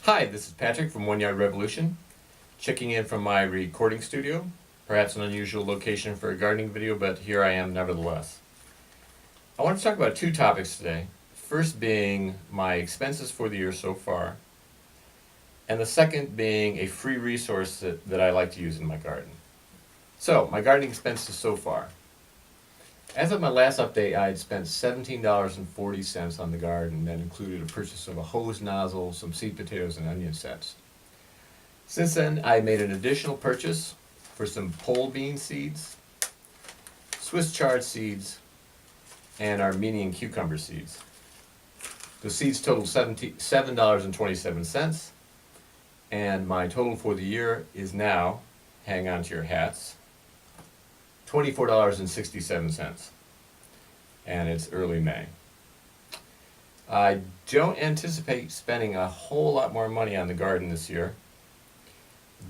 Hi, this is Patrick from One Yard Revolution, checking in from my recording studio. Perhaps an unusual location for a gardening video, but here I am nevertheless. I want to talk about two topics today. First being my expenses for the year so far, and the second being a free resource that I like to use in my garden. So, my gardening expenses so far. As of my last update, I had spent $17.40 on the garden. That included a purchase of a hose nozzle, some seed potatoes, and onion sets. Since then, I made an additional purchase for some pole bean seeds, Swiss chard seeds, and Armenian cucumber seeds. The seeds total $7.27, and my total for the year is now, hang on to your hats, $24.67, and it's early May. I don't anticipate spending a whole lot more money on the garden this year,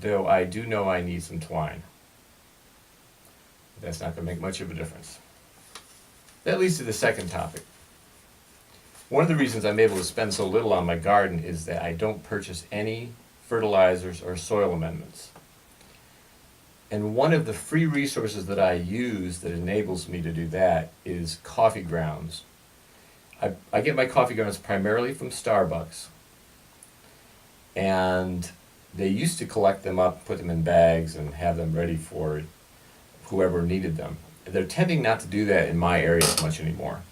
though I do know I need some twine. That's not going to make much of a difference. That leads to the second topic. One of the reasons I'm able to spend so little on my garden is that I don't purchase any fertilizers or soil amendments. And one of the free resources that I use that enables me to do that is coffee grounds. I get my coffee grounds primarily from Starbucks, and they used to collect them up, put them in bags, and have them ready for whoever needed them. They're tending not to do that in my area as much anymore.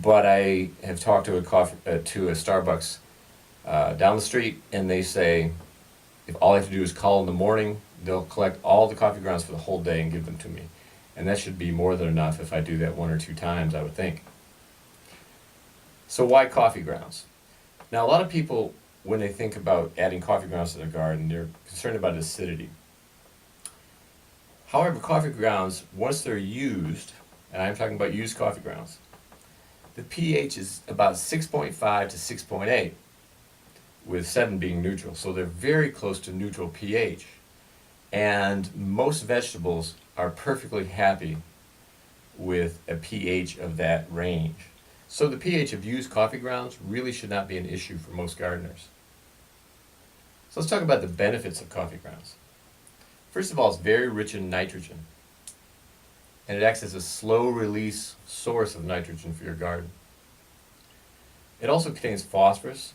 But I have talked to a Starbucks down the street, and they say if all I have to do is call in the morning, they'll collect all the coffee grounds for the whole day and give them to me. And that should be more than enough if I do that one or two times, I would think. So why coffee grounds? Now, a lot of people, when they think about adding coffee grounds to their garden, they're concerned about acidity. However, coffee grounds, once they're used, and I'm talking about used coffee grounds, the pH is about 6.5 to 6.8, with 7 being neutral. So they're very close to neutral pH. And most vegetables are perfectly happy with a pH of that range. So the pH of used coffee grounds really should not be an issue for most gardeners. So let's talk about the benefits of coffee grounds. First of all, it's very rich in nitrogen, and it acts as a slow release source of nitrogen for your garden. It also contains phosphorus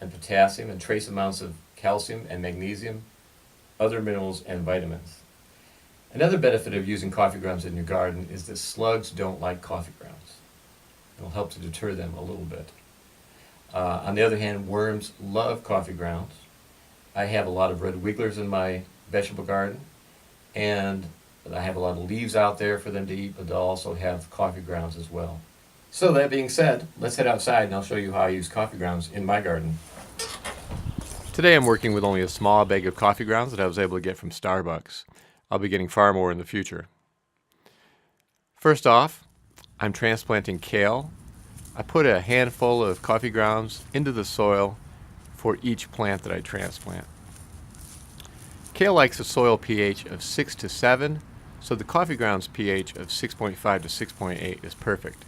and potassium and trace amounts of calcium and magnesium, other minerals, and vitamins. Another benefit of using coffee grounds in your garden is that slugs don't like coffee grounds. It'll help to deter them a little bit. On the other hand, worms love coffee grounds. I have a lot of red wigglers in my vegetable garden, and I have a lot of leaves out there for them to eat, but they'll also have coffee grounds as well. So that being said, let's head outside and I'll show you how I use coffee grounds in my garden. Today I'm working with only a small bag of coffee grounds that I was able to get from Starbucks. I'll be getting far more in the future. First off, I'm transplanting kale. I put a handful of coffee grounds into the soil for each plant that I transplant. Kale likes a soil pH of 6 to 7, so the coffee grounds pH of 6.5 to 6.8 is perfect.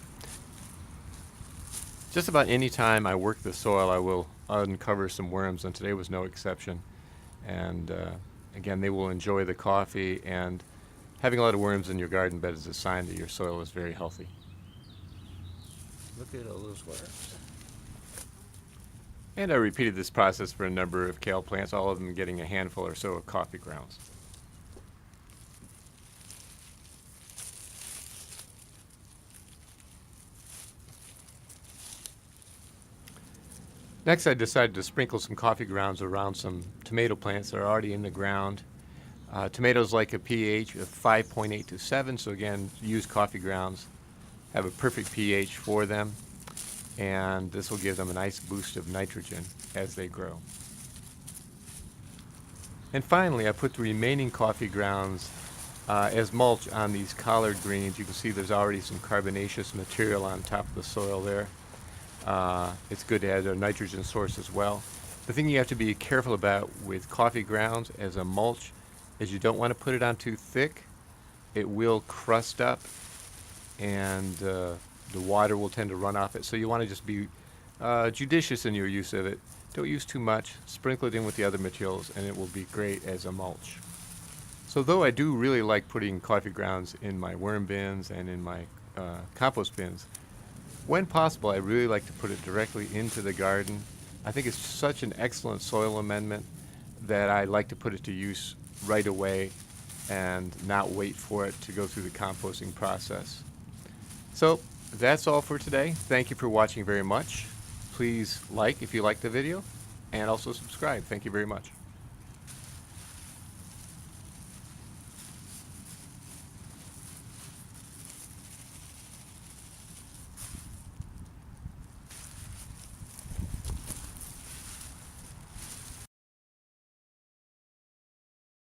Just about any time I work the soil, I will uncover some worms, and today was no exception. And again, they will enjoy the coffee, and having a lot of worms in your garden bed is a sign that your soil is very healthy. Look at all those worms. And I repeated this process for a number of kale plants, all of them getting a handful or so of coffee grounds. Next, I decided to sprinkle some coffee grounds around some tomato plants that are already in the ground. Tomatoes like a pH of 5.8 to 7, so again, use coffee grounds. Have a perfect pH for them, and this will give them a nice boost of nitrogen as they grow. And finally, I put the remaining coffee grounds as mulch on these collard greens. You can see there's already some carbonaceous material on top of the soil there. It's good to add a nitrogen source as well. The thing you have to be careful about with coffee grounds as a mulch is you don't want to put it on too thick. It will crust up, and the water will tend to run off it. So you want to just be judicious in your use of it. Don't use too much. Sprinkle it in with the other materials, and it will be great as a mulch. So though I do really like putting coffee grounds in my worm bins and in my compost bins, when possible, I really like to put it directly into the garden. I think it's such an excellent soil amendment that I like to put it to use right away and not wait for it to go through the composting process. So that's all for today. Thank you for watching very much. Please like if you liked the video, and also subscribe. Thank you very much.